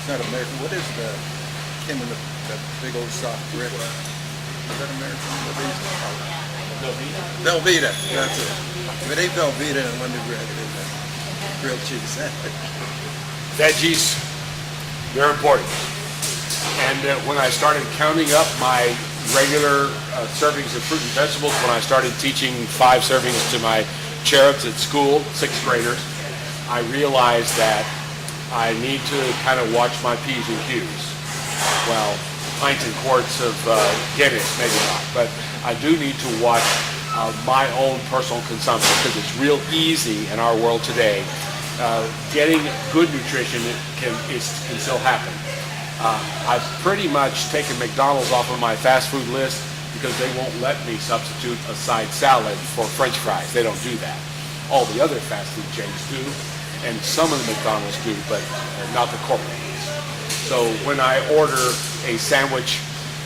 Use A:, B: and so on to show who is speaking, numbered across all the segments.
A: It's not American. What is the came in the big old soft brick? Is that American? Velveeta. That's it. If it ain't Velveeta and Wonder Bread, it is grilled cheese sandwich.
B: Veggies, they're important. And when I started counting up my regular servings of fruit and vegetables, when I started teaching 5 servings to my cherubs at school, 6th graders, I realized that I need to kind of watch my P's and Q's. Well, pints and quarts of Guinness, maybe not, but I do need to watch my own personal consumption, because it's real easy in our world today. Getting good nutrition can still happen. I've pretty much taken McDonald's off of my fast food list because they won't let me substitute a side salad for French fries. They don't do that. All the other fast food chains do, and some of the McDonald's do, but not the corporate ones. So when I order a sandwich,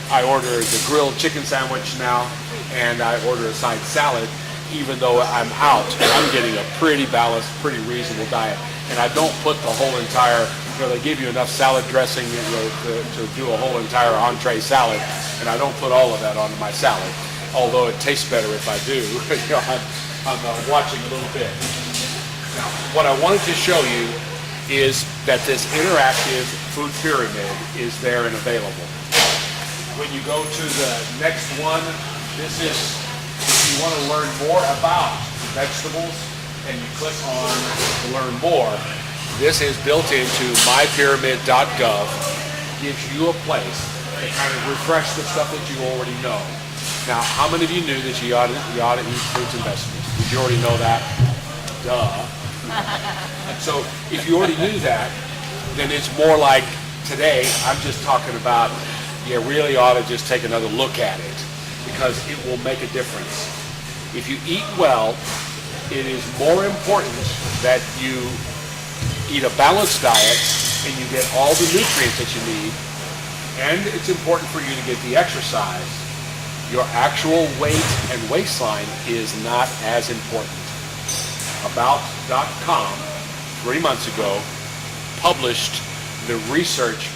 B: I order the grilled chicken sandwich now, and I order a side salad, even though I'm out. I'm getting a pretty balanced, pretty reasonable diet. And I don't put the whole entire, they give you enough salad dressing to do a whole entire entree salad, and I don't put all of that onto my salad, although it tastes better if I do. I'm watching a little bit. Now, what I wanted to show you is that this interactive food pyramid is there and available. When you go to the next one, this is, if you want to learn more about vegetables, and you click on Learn More, this is built into mypyramid.gov, gives you a place to kind of refresh the stuff that you already know. Now, how many of you knew that you ought to eat fruits and vegetables? Did you already know that? Duh. So if you already knew that, then it's more like today, I'm just talking about you really ought to just take another look at it, because it will make a difference. If you eat well, it is more important that you eat a balanced diet and you get all the nutrients that you need, and it's important for you to get the exercise. Your actual weight and waistline is not as important. About.com 3 months ago published the research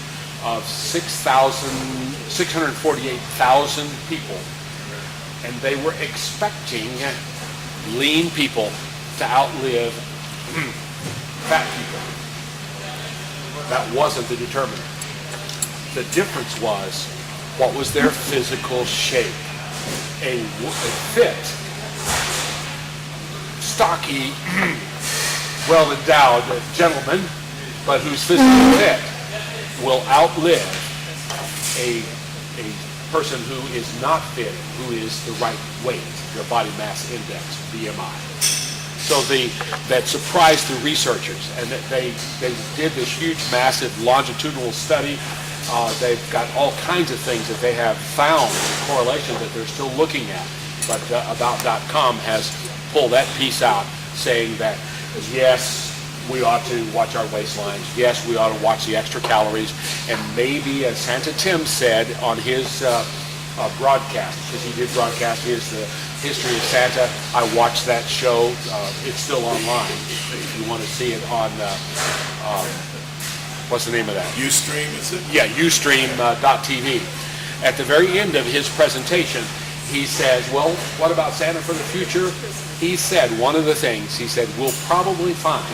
B: of 648,000 people, and they were expecting lean people to outlive fat people. That wasn't the determinant. The difference was, what was their physical shape? A fit, stocky, well-endowed gentleman, but whose physical fit will outlive a person who is not fit, who is the right weight, your body mass index, BMI. So that surprised the researchers, and they did this huge, massive longitudinal study. They've got all kinds of things that they have found, correlation that they're still looking at. But About.com has pulled that piece out, saying that yes, we ought to watch our waistlines. Yes, we ought to watch the extra calories. And maybe, as Santa Tim said on his broadcast, because he did broadcast the history of Santa, I watched that show. It's still online if you want to see it on, what's the name of that?
C: Ustream, is it?
B: Yeah, Ustream.tv. At the very end of his presentation, he says, well, what about Santa for the future? He said, one of the things, he said, we'll probably find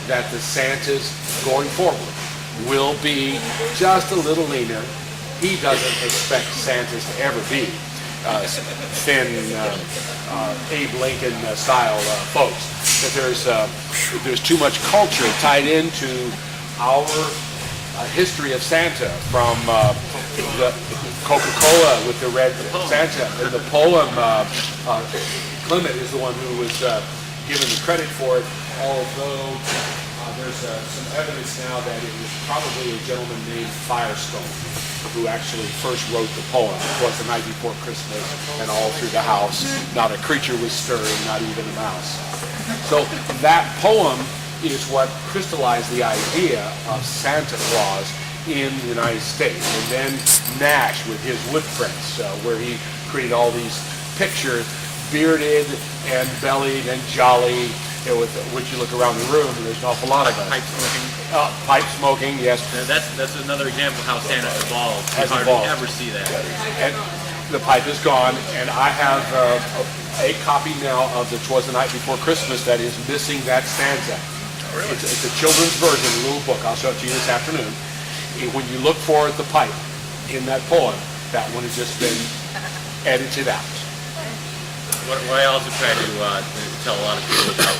B: that the Santas going forward will be just a little leaner. He doesn't expect Santas to ever be thin, Abe Lincoln style folks. That there's too much culture tied into our history of Santa, from the Coca-Cola with the red Santa, and the poem. Clement is the one who was given the credit for it, although there's some evidence now that it was probably a gentleman named Firestone who actually first wrote the poem. It was the night before Christmas, and all through the house, not a creature was stirring, not even a mouse. So that poem is what crystallized the idea of Santa Claus in the United States. And then Nash with his wood prints, where he created all these pictures, bearded and bellied and jolly, with which you look around the room and there's an awful lot of us. Pipe smoking, yes.
C: And that's another example of how Santa evolved. You
B: Has
C: hardly
B: evolved.
C: ever see that.
B: And the pipe is gone, and I have a copy now of the 'Twas the Night Before Christmas that is missing that stanza. It's a children's version, a little book. I'll show it to you this afternoon. When you look for the pipe in that poem, that one has just been edited out.
C: What I also try to tell a lot of people about,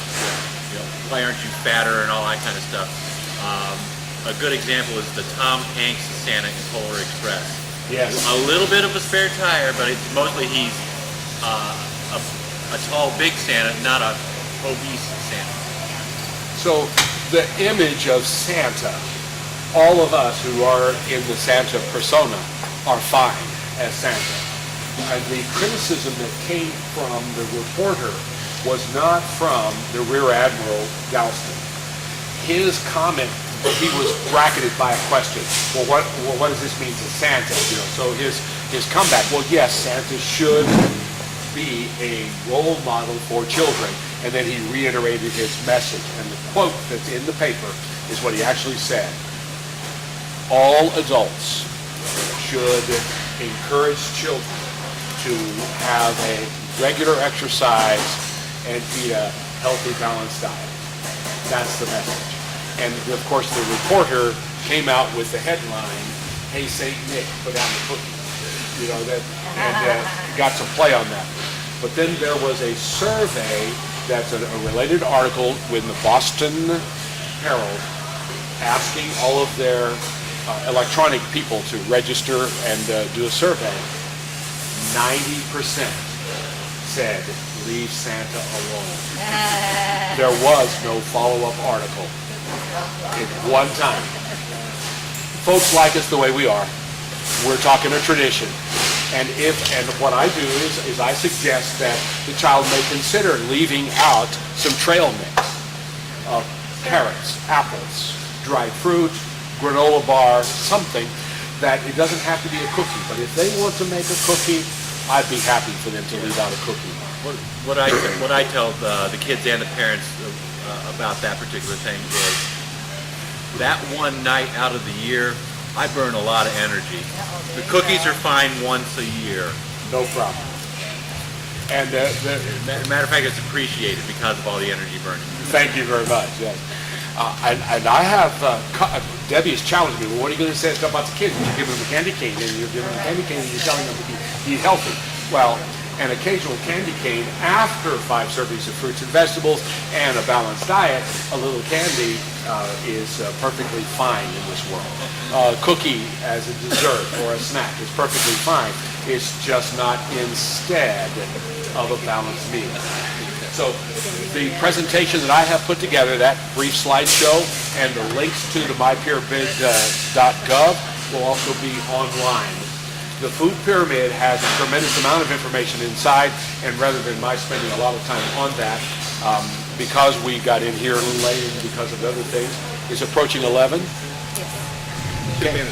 C: why aren't you fatter and all that kind of stuff. A good example is the Tom Hanks Santa in Polar Express.
B: Yes.
C: A little bit of a spare tire, but it's mostly he's a tall, big Santa, not a obese Santa.
B: So the image of Santa, all of us who are in the Santa persona are fine as Santa. And the criticism that came from the reporter was not from the Rear Admiral Galston. His comment, he was bracketed by a question. Well, what does this mean to Santa? So his comeback, well, yes, Santa should be a role model for children. And then he reiterated his message. And the quote that's in the paper is what he actually said. All adults should encourage children to have a regular exercise and eat a healthy, balanced diet. That's the message. And of course, the reporter came out with the headline, "Hey, St. Nick, put down the cookie." And got some play on that. But then there was a survey that's a related article with the Boston Herald asking all of their electronic people to register and do a survey. 90% said, leave Santa alone. There was no follow-up article at one time. Folks like us the way we are. We're talking a tradition. And what I do is I suggest that the child may consider leaving out some trail mix of carrots, apples, dried fruit, granola bar, something that it doesn't have to be a cookie. But if they want to make a cookie, I'd be happy for them to leave out a cookie.
C: What I tell the kids and the parents about that particular thing is that one night out of the year, I burn a lot of energy. The cookies are fine once a year.
B: No problem. And
C: matter of fact, it's appreciated because of all the energy burning.
B: Thank you very much. Yes. And I have, Debbie has challenged me, well, what are you going to say about the kids? You're giving them a candy cane, and you're giving them a candy cane, and you're telling them to be healthy. Well, an occasional candy cane after 5 servings of fruits and vegetables and a balanced diet, a little candy is perfectly fine in this world. Cookie as a dessert or a snack is perfectly fine. It's just not instead of a balanced meal. So the presentation that I have put together, that brief slideshow, and the links to the mypyramid.gov will also be online. The food pyramid has a tremendous amount of information inside, and rather than my spending a lot of time on that, because we got in here a little late and because of other things, is approaching 11. Okay.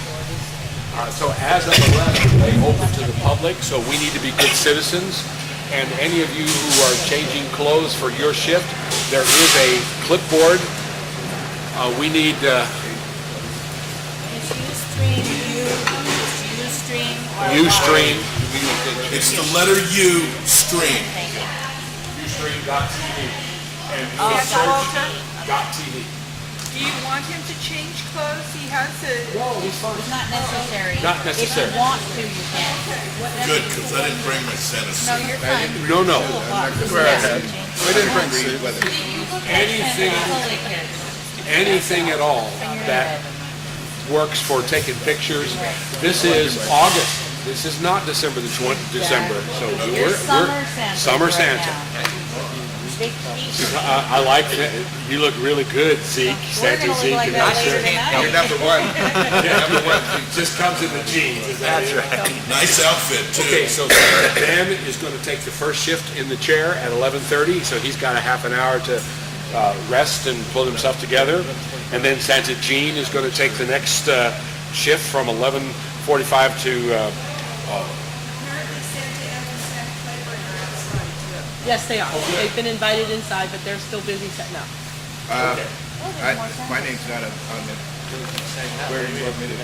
B: So as of 11, they open to the public, so we need to be good citizens. And any of you who are changing clothes for your shift, there is a clipboard. We need... Ustream.
D: It's the letter U, stream.
B: Ustream.tv. And
E: .tv. Do you want him to change clothes? He has to...
B: No, he's fine.
F: It's not necessary.
B: Not necessary.
F: If you want to, you can. Whatever
D: Good,
F: you
D: because
F: do.
D: I didn't bring my Santa
F: No,
D: suit.
F: you're fine.
B: No.
A: We didn't bring suit with it.
B: Anything at all that works for taking pictures. This is August. This is not December the 20th, December. So we're Summer Santa.
F: Big t-shirt.
B: I like that. You look really good, Zeke.
F: We're
B: Santa
F: gonna
B: Zeke.
F: look like
B: and
F: that
B: that's
F: later
B: it.
F: tonight.
A: You're number one. Number one.
B: It just comes in the jeans. That's right.
D: Nice outfit, too.
B: Okay, so Ben is going to take the first shift in the chair at 11:30, so he's got a half an hour to rest and pull himself together. And then Santa Jean is going to take the next shift from 11:45 to...
G: Yes, they are. They've been invited inside, but they're still busy setting up. My name's not on it. Where do you want me to?